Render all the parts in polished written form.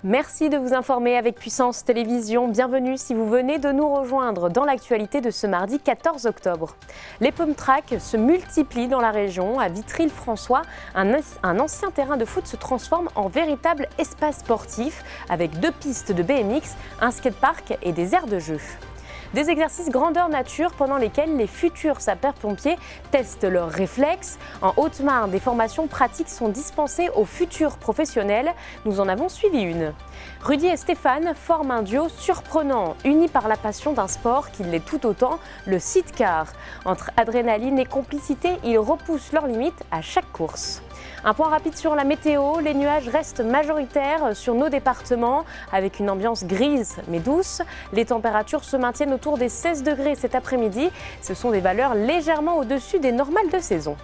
Merci de vous informer avec Puissance Télévision. Bienvenue si vous venez de nous rejoindre dans l'actualité de ce mardi 14 octobre. Les pump tracks se multiplient dans la région. À Vitry-le-François, un ancien terrain de foot se transforme en véritable espace sportif avec 2 pistes de BMX, un skatepark et des aires de jeu. Des exercices grandeur nature pendant lesquels les futurs sapeurs-pompiers testent leurs réflexes. En Haute-Marne, des formations pratiques sont dispensées aux futurs professionnels. Nous en avons suivi une. Rudy et Stéphane forment un duo surprenant, unis par la passion d'un sport qui l'est tout autant, le sidecar. Entre adrénaline et complicité, ils repoussent leurs limites à chaque course. Un point rapide sur la météo, les nuages restent majoritaires sur nos départements avec une ambiance grise mais douce. Les températures se maintiennent autour des 16 degrés cet après-midi. Ce sont des valeurs légèrement au-dessus des normales de saison.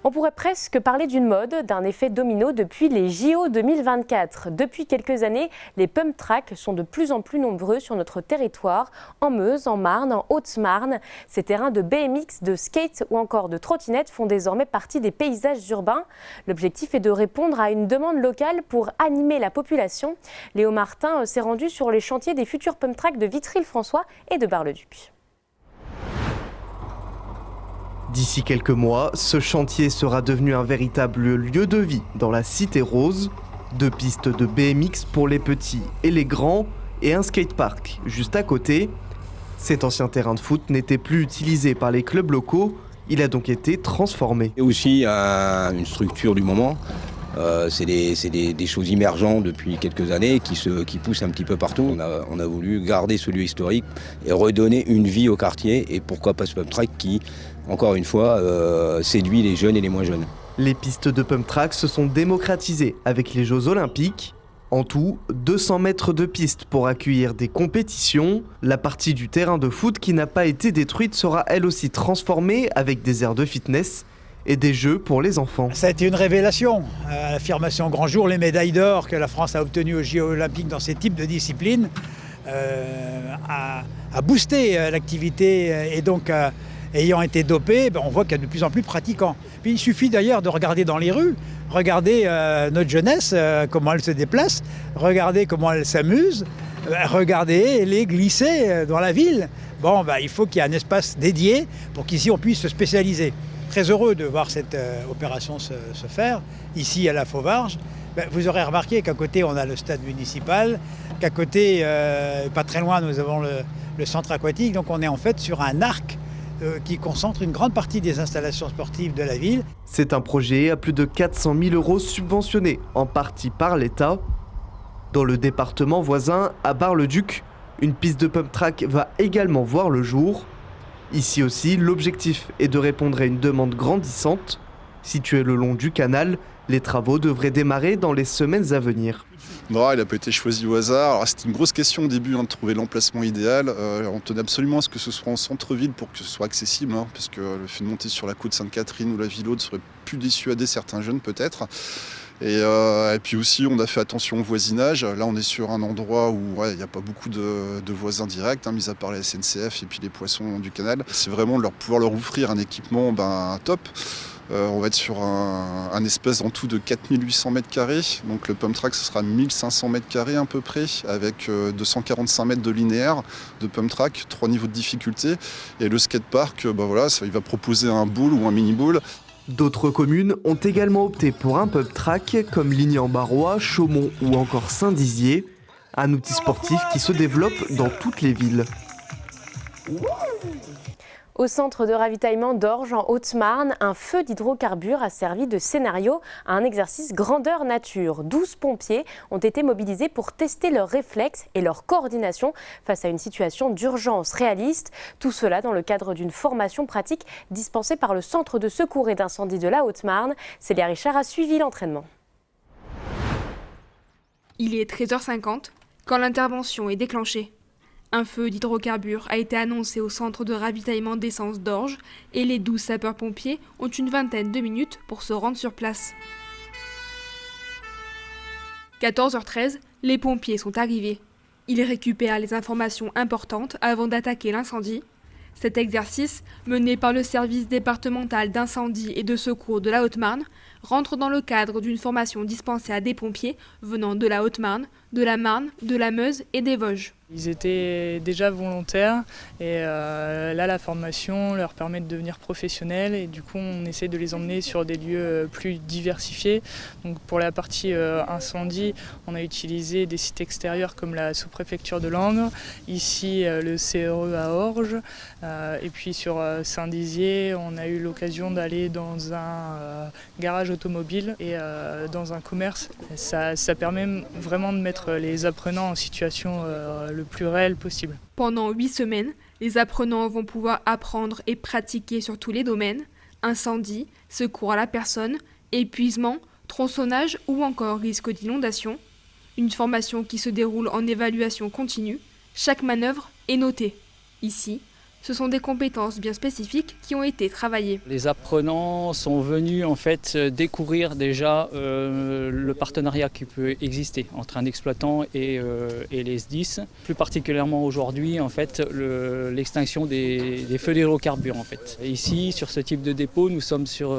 On pourrait presque parler d'une mode, d'un effet domino depuis les JO 2024. Depuis quelques années, les pump tracks sont de plus en plus nombreux sur notre territoire, en Meuse, en Marne, en Haute-Marne. Ces terrains de BMX, de skate ou encore de trottinette font désormais partie des paysages urbains. L'objectif est de répondre à une demande locale pour animer la population. Léo Martin s'est rendu sur les chantiers des futurs pump tracks de Vitry-le-François et de Bar-le-Duc. D'ici quelques mois, ce chantier sera devenu un véritable lieu de vie dans la Cité Rose. 2 pistes de BMX pour les petits et les grands et un skatepark juste à côté. Cet ancien terrain de foot n'était plus utilisé par les clubs locaux, il a donc été transformé. Et aussi une structure du moment. C'est des choses émergentes depuis quelques années qui poussent un petit peu partout. On a voulu garder ce lieu historique et redonner une vie au quartier. Et pourquoi pas ce pump track qui, encore une fois, séduit les jeunes et les moins jeunes. Les pistes de pump track se sont démocratisées avec les Jeux Olympiques. En tout, 200 mètres de piste pour accueillir des compétitions. La partie du terrain de foot qui n'a pas été détruite sera elle aussi transformée avec des aires de fitness et des jeux pour les enfants. Ça a été une révélation, l'affirmation au grand jour, les médailles d'or que la France a obtenues aux Jeux Olympiques dans ces types de disciplines a boosté l'activité et donc ayant été dopé, on voit qu'il y a de plus en plus de pratiquants. Puis il suffit d'ailleurs de regarder dans les rues, regarder notre jeunesse, comment elle se déplace, regarder comment elle s'amuse, regarder les glisser dans la ville. Il faut qu'il y ait un espace dédié pour qu'ici on puisse se spécialiser. Très heureux de voir cette opération se faire, ici à la Fauvarge. Vous aurez remarqué qu'à côté on a le stade municipal, qu'à côté, pas très loin, nous avons le centre aquatique. Donc on est en fait sur un arc qui concentre une grande partie des installations sportives de la ville. C'est un projet à plus de 400 000 € subventionné en partie par l'État. Dans le département voisin, à Bar-le-Duc, une piste de pump track va également voir le jour. Ici aussi, l'objectif est de répondre à une demande grandissante. Situé le long du canal, les travaux devraient démarrer dans les semaines à venir. Non, il n'a pas été choisi au hasard. Alors, c'était une grosse question au début de trouver l'emplacement idéal. On tenait absolument à ce que ce soit en centre-ville pour que ce soit accessible, parce que le fait de monter sur la côte Sainte-Catherine ou la Ville-Haute serait plus dissuader certains jeunes peut-être. Et puis aussi, on a fait attention au voisinage. Là, on est sur un endroit où il n'y a pas beaucoup de voisins directs, mis à part la SNCF et puis les poissons du canal. C'est vraiment de pouvoir leur offrir un équipement top. On va être sur un espace en tout de 4800 m². Donc le pump track, ce sera 1500 m² à peu près, avec 245 mètres de linéaire de pump track, 3 niveaux de difficulté. Et le skatepark, il va proposer un bowl ou un mini-bowl. D'autres communes ont également opté pour un pump track comme Ligny-en-Barrois, Chaumont ou encore Saint-Dizier. Un outil sportif qui se développe dans toutes les villes. Au centre de ravitaillement d'Orge, en Haute-Marne, un feu d'hydrocarbures a servi de scénario à un exercice grandeur nature. 12 pompiers ont été mobilisés pour tester leurs réflexes et leur coordination face à une situation d'urgence réaliste. Tout cela dans le cadre d'une formation pratique dispensée par le Centre de secours et d'incendie de la Haute-Marne. Célia Richard a suivi l'entraînement. Il est 13h50 quand l'intervention est déclenchée. Un feu d'hydrocarbures a été annoncé au centre de ravitaillement d'essence d'Orge et les 12 sapeurs-pompiers ont une vingtaine de minutes pour se rendre sur place. 14h13, les pompiers sont arrivés. Ils récupèrent les informations importantes avant d'attaquer l'incendie. Cet exercice, mené par le service départemental d'incendie et de secours de la Haute-Marne, rentre dans le cadre d'une formation dispensée à des pompiers venant de la Haute-Marne, de la Marne, de la Meuse et des Vosges. Ils étaient déjà volontaires et là la formation leur permet de devenir professionnels et du coup on essaie de les emmener sur des lieux plus diversifiés. Donc pour la partie incendie, on a utilisé des sites extérieurs comme la sous-préfecture de Langres, ici le CRE à Orge et puis sur Saint-Dizier on a eu l'occasion d'aller dans un garage automobile et dans un commerce. Ça permet vraiment de mettre les apprenants en situation le plus réel possible. Pendant 8 semaines, les apprenants vont pouvoir apprendre et pratiquer sur tous les domaines, incendie, secours à la personne, épuisement, tronçonnage ou encore risque d'inondation. Une formation qui se déroule en évaluation continue. Chaque manœuvre est notée. Ici, ce sont des compétences bien spécifiques qui ont été travaillées. Les apprenants sont venus en fait découvrir déjà le partenariat qui peut exister entre un exploitant et les SDIS. Plus particulièrement aujourd'hui en fait l'extinction des feux d'hydrocarbures en fait. Ici sur ce type de dépôt nous sommes sur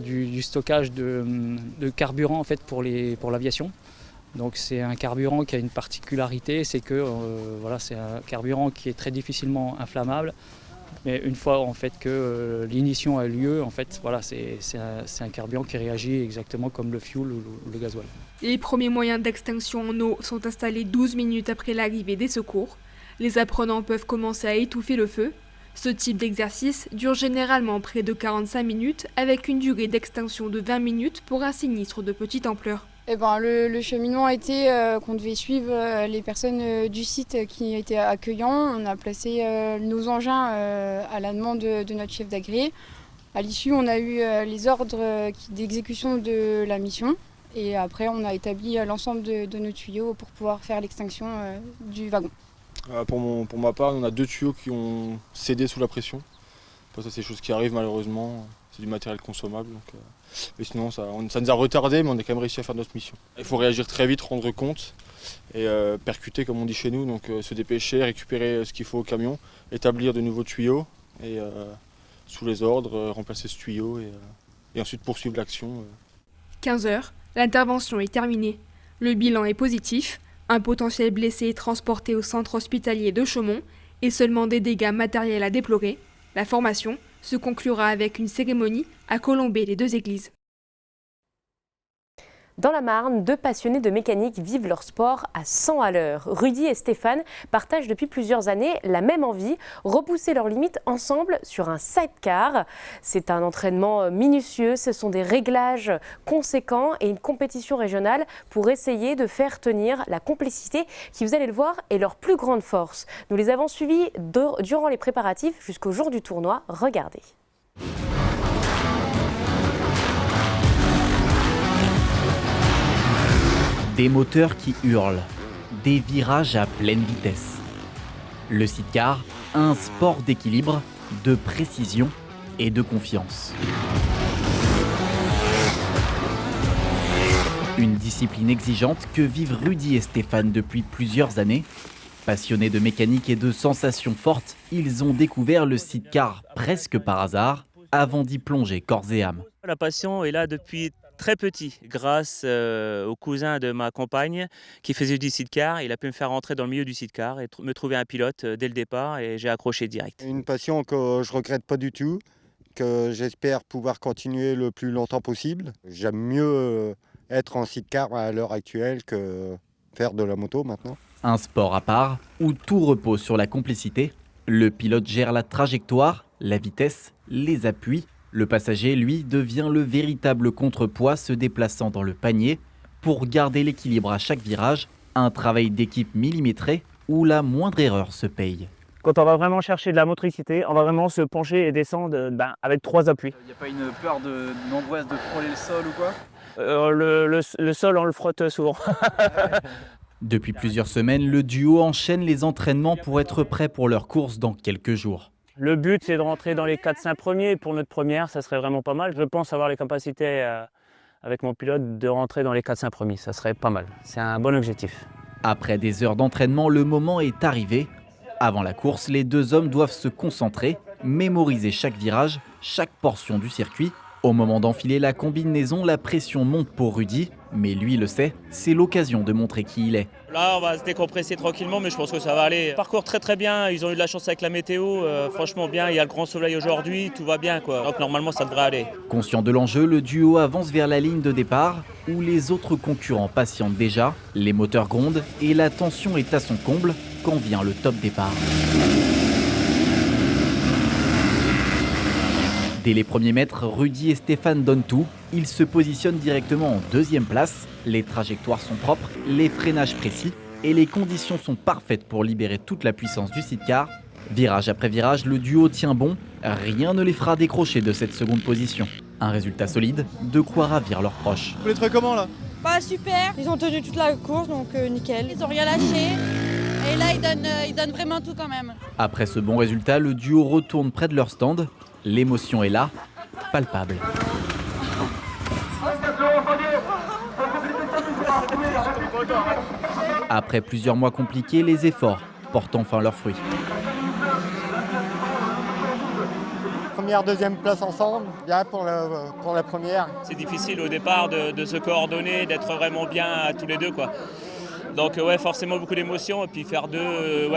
du stockage de carburant en fait pour l'aviation. Donc c'est un carburant qui a une particularité, c'est que c'est un carburant qui est très difficilement inflammable. Mais une fois en fait que l'ignition a lieu, en fait, c'est un carburant qui réagit exactement comme le fioul ou le gasoil. Les premiers moyens d'extinction en eau sont installés 12 minutes après l'arrivée des secours. Les apprenants peuvent commencer à étouffer le feu. Ce type d'exercice dure généralement près de 45 minutes avec une durée d'extinction de 20 minutes pour un sinistre de petite ampleur. Le cheminement a été qu'on devait suivre les personnes du site qui étaient accueillants. On a placé nos engins à la demande de notre chef d'agréé. À l'issue, on a eu les ordres d'exécution de la mission. Et après, on a établi l'ensemble de nos tuyaux pour pouvoir faire l'extinction du wagon. Pour ma part, on a 2 tuyaux qui ont cédé sous la pression. Ça, c'est des choses qui arrivent malheureusement. C'est du matériel consommable. Mais sinon, ça nous a retardé, mais on a quand même réussi à faire notre mission. Il faut réagir très vite, rendre compte et percuter, comme on dit chez nous. Donc se dépêcher, récupérer ce qu'il faut au camion, établir de nouveaux tuyaux et sous les ordres, remplacer ce tuyau et ensuite poursuivre l'action. 15 heures, l'intervention est terminée. Le bilan est positif. Un potentiel blessé est transporté au centre hospitalier de Chaumont et seulement des dégâts matériels à déplorer. La formation se conclura avec une cérémonie à Colombey-les-Deux-Églises. Dans la Marne, 2 passionnés de mécanique vivent leur sport à 100 à l'heure. Rudy et Stéphane partagent depuis plusieurs années la même envie, repousser leurs limites ensemble sur un sidecar. C'est un entraînement minutieux, ce sont des réglages conséquents et une compétition régionale pour essayer de faire tenir la complicité qui, vous allez le voir, est leur plus grande force. Nous les avons suivis durant les préparatifs jusqu'au jour du tournoi. Regardez. Des moteurs qui hurlent, des virages à pleine vitesse. Le sidecar, un sport d'équilibre, de précision et de confiance. Une discipline exigeante que vivent Rudy et Stéphane depuis plusieurs années. Passionnés de mécanique et de sensations fortes, ils ont découvert le sidecar presque par hasard, avant d'y plonger corps et âme. La passion est là depuis très petit, grâce au cousin de ma compagne qui faisait du sidecar. Il a pu me faire rentrer dans le milieu du sidecar et me trouver un pilote dès le départ et j'ai accroché direct. Une passion que je regrette pas du tout, que j'espère pouvoir continuer le plus longtemps possible. J'aime mieux être en sidecar à l'heure actuelle que faire de la moto maintenant. Un sport à part où tout repose sur la complicité. Le pilote gère la trajectoire, la vitesse, les appuis. Le passager, lui, devient le véritable contrepoids se déplaçant dans le panier pour garder l'équilibre à chaque virage, un travail d'équipe millimétré où la moindre erreur se paye. Quand on va vraiment chercher de la motricité, on va vraiment se pencher et descendre avec 3 appuis. Il n'y a pas une peur d'angoisse de frôler le sol ou quoi ? Le sol, on le frotte souvent. Depuis plusieurs semaines, le duo enchaîne les entraînements pour être prêt pour leur course dans quelques jours. Le but, c'est de rentrer dans les 4-5 premiers. Pour notre première, ça serait vraiment pas mal. Je pense avoir les capacités, avec mon pilote, de rentrer dans les 4-5 premiers. Ça serait pas mal. C'est un bon objectif. Après des heures d'entraînement, le moment est arrivé. Avant la course, les 2 hommes doivent se concentrer, mémoriser chaque virage, chaque portion du circuit Au moment d'enfiler la combinaison, la pression monte pour Rudy, mais lui le sait, c'est l'occasion de montrer qui il est. Là, on va se décompresser tranquillement, mais je pense que ça va aller. Parcours très bien, ils ont eu de la chance avec la météo, franchement bien, il y a le grand soleil aujourd'hui, tout va bien quoi. Donc normalement ça devrait aller. Conscient de l'enjeu, le duo avance vers la ligne de départ, où les autres concurrents patientent déjà, les moteurs grondent et la tension est à son comble quand vient le top départ. Dès les premiers mètres, Rudy et Stéphane donnent tout. Ils se positionnent directement en deuxième place. Les trajectoires sont propres, les freinages précis et les conditions sont parfaites pour libérer toute la puissance du sidecar. Virage après virage, le duo tient bon. Rien ne les fera décrocher de cette seconde position. Un résultat solide, de quoi ravir leurs proches. Vous les trouvez comment là? Pas super, ils ont tenu toute la course donc nickel. Ils ont rien lâché et là ils donnent vraiment tout quand même. Après ce bon résultat, le duo retourne près de leur stand. L'émotion est là, palpable. Après plusieurs mois compliqués, les efforts portent enfin leurs fruits. Première, deuxième place ensemble, bien pour la première. C'est difficile au départ de se coordonner, d'être vraiment bien tous les deux quoi. Donc ouais, forcément beaucoup d'émotions et puis faire deux,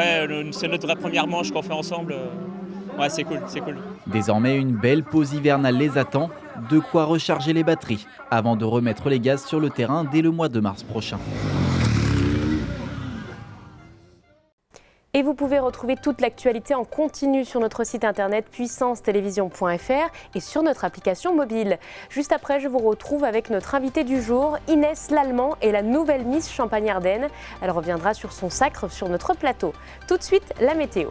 c'est notre vraie première manche qu'on fait ensemble. Ouais, c'est cool, c'est cool. Désormais, une belle pause hivernale les attend, de quoi recharger les batteries avant de remettre les gaz sur le terrain dès le mois de mars prochain. Et vous pouvez retrouver toute l'actualité en continu sur notre site internet puissancetelevision.fr et sur notre application mobile. Juste après, je vous retrouve avec notre invitée du jour, Inès Lallemand, et la nouvelle Miss Champagne-Ardenne. Elle reviendra sur son sacre sur notre plateau. Tout de suite, la météo.